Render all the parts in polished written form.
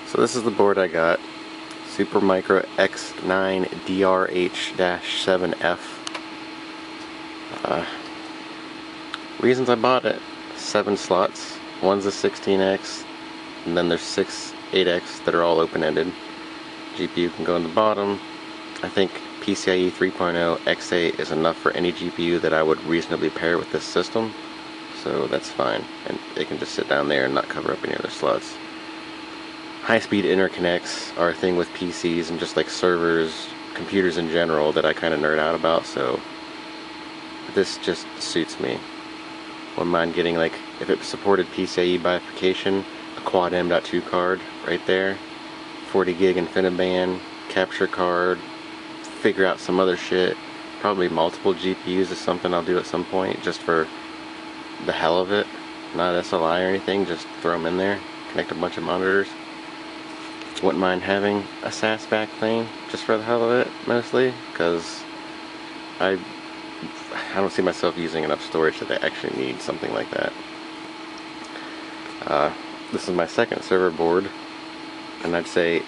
So this is the board I got, SuperMicro X9DRH-7F. Reasons I bought it: 7 slots, one's a 16X, and then there's 6 8X that are all open-ended. GPU can go in the bottom. I think PCIe 3.0 X8 is enough for any GPU that I would reasonably pair with this system, so that's fine, and they can just sit down there and not cover up any other slots. High-speed interconnects are a thing with PCs and just like servers, computers in general, that I kind of nerd out about, so this just suits me. Wouldn't mind getting, like, if it supported PCIe bifurcation, a quad M.2 card right there, 40 gig InfiniBand, capture card, figure out some other shit, probably multiple GPUs is something I'll do at some point, just for the hell of it, not SLI or anything, just throw them in there, connect a bunch of monitors. Wouldn't mind having a SAS backplane, just for the hell of it, mostly, because I don't see myself using enough storage that I actually need something like that. This is my second server board, and I'd say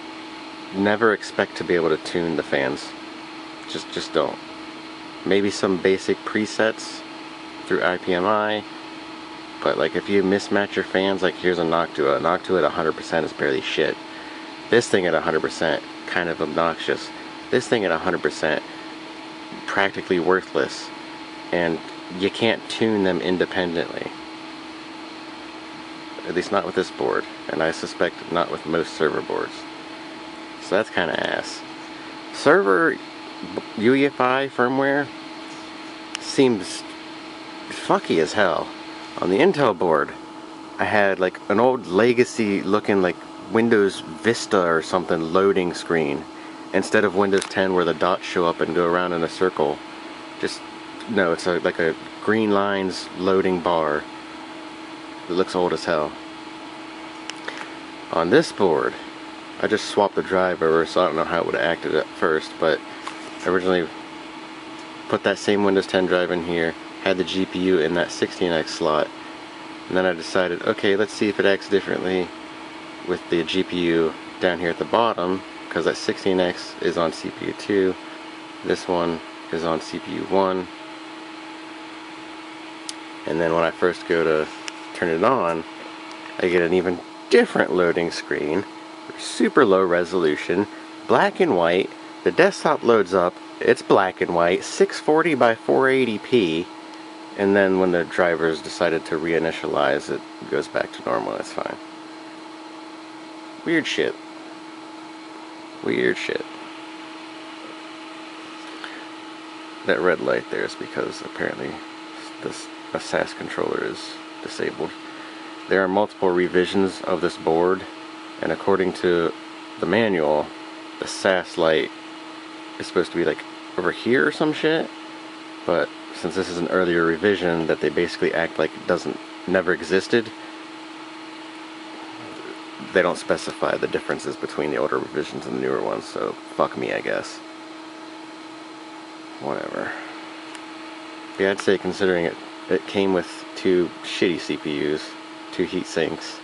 never expect to be able to tune the fans. Just don't. Maybe some basic presets through IPMI, but like if you mismatch your fans, like here's a Noctua. A Noctua at 100% is barely shit. This thing at 100%, kind of obnoxious. This thing at 100%, practically worthless. And you can't tune them independently. At least not with this board. And I suspect not with most server boards. So that's kind of ass. Server UEFI firmware seems fucky as hell. On the Intel board, I had like an old legacy looking like Windows Vista or something loading screen, instead of Windows 10 where the dots show up and go around in a circle. No, it's like a green lines loading bar. It looks old as hell. On this board, I just swapped the drive over, so I don't know how it would have acted at first, but I originally put that same Windows 10 drive in here, had the GPU in that 16X slot, and then I decided, okay, let's see if it acts differently with the GPU down here at the bottom, because that 16X is on CPU 2, this one is on CPU 1, and then when I first go to turn it on, I get an even different loading screen, super low resolution, black and white. The desktop loads up, it's black and white, 640 by 480p, and then when the drivers decided to reinitialize, it goes back to normal. That's fine. Weird shit. Weird shit. That red light there is because apparently a SAS controller is disabled. There are multiple revisions of this board, and according to the manual, the SAS light is supposed to be like over here or some shit, but since this is an earlier revision that they basically act like it never existed, they don't specify the differences between the older revisions and the newer ones, so fuck me, I guess. Whatever. Yeah, I'd say considering it came with 2 shitty CPUs, 2 heat sinks,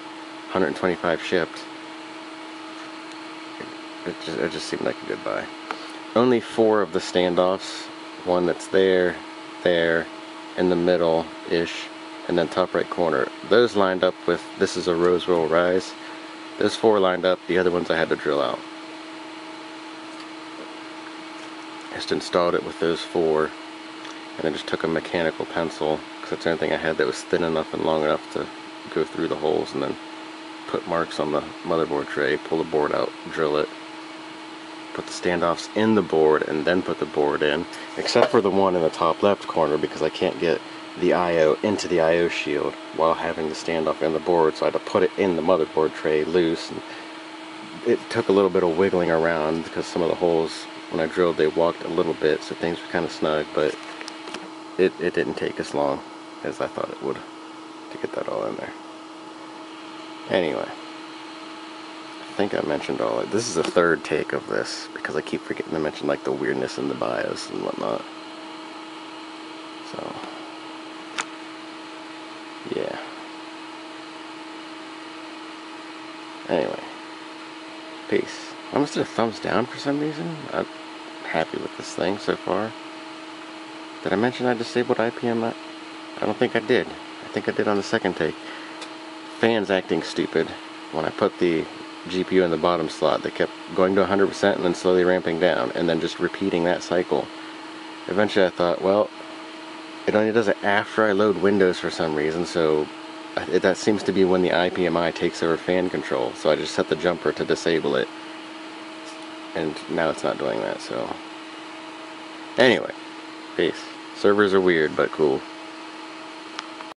125 shipped, it just seemed like a good buy. Only 4 of the standoffs, one that's there, in the middle-ish, and then top right corner, those lined up with, this is a Rosewell Rise. Those 4 lined up, the other ones I had to drill out. Just installed it with those 4, and I just took a mechanical pencil, because that's the only thing I had that was thin enough and long enough to go through the holes, and then put marks on the motherboard tray, pull the board out, drill it, put the standoffs in the board, and then put the board in, except for the one in the top left corner, because I can't get the I/O into the I/O shield while having the standoff in the board, so I had to put it in the motherboard tray loose, and it took a little bit of wiggling around because some of the holes, when I drilled, they walked a little bit, so things were kind of snug, but it didn't take as long as I thought it would to get that all in there. Anyway, I think I mentioned all of it. This is the 3rd take of this, because I keep forgetting to mention like the weirdness in the BIOS and whatnot. So, yeah. Anyway, Peace. I almost did a thumbs down for some reason. I'm happy with this thing so far. Did I mention I disabled IPM? I don't think I did. I think I did on the second take. Fan's acting stupid. When I put the GPU in the bottom slot, they kept going to 100% and then slowly ramping down, and then just repeating that cycle. Eventually I thought, well, it only does it after I load Windows for some reason, so that seems to be when the IPMI takes over fan control. So I just set the jumper to disable it, and now it's not doing that, so... Anyway, peace. Servers are weird, but cool.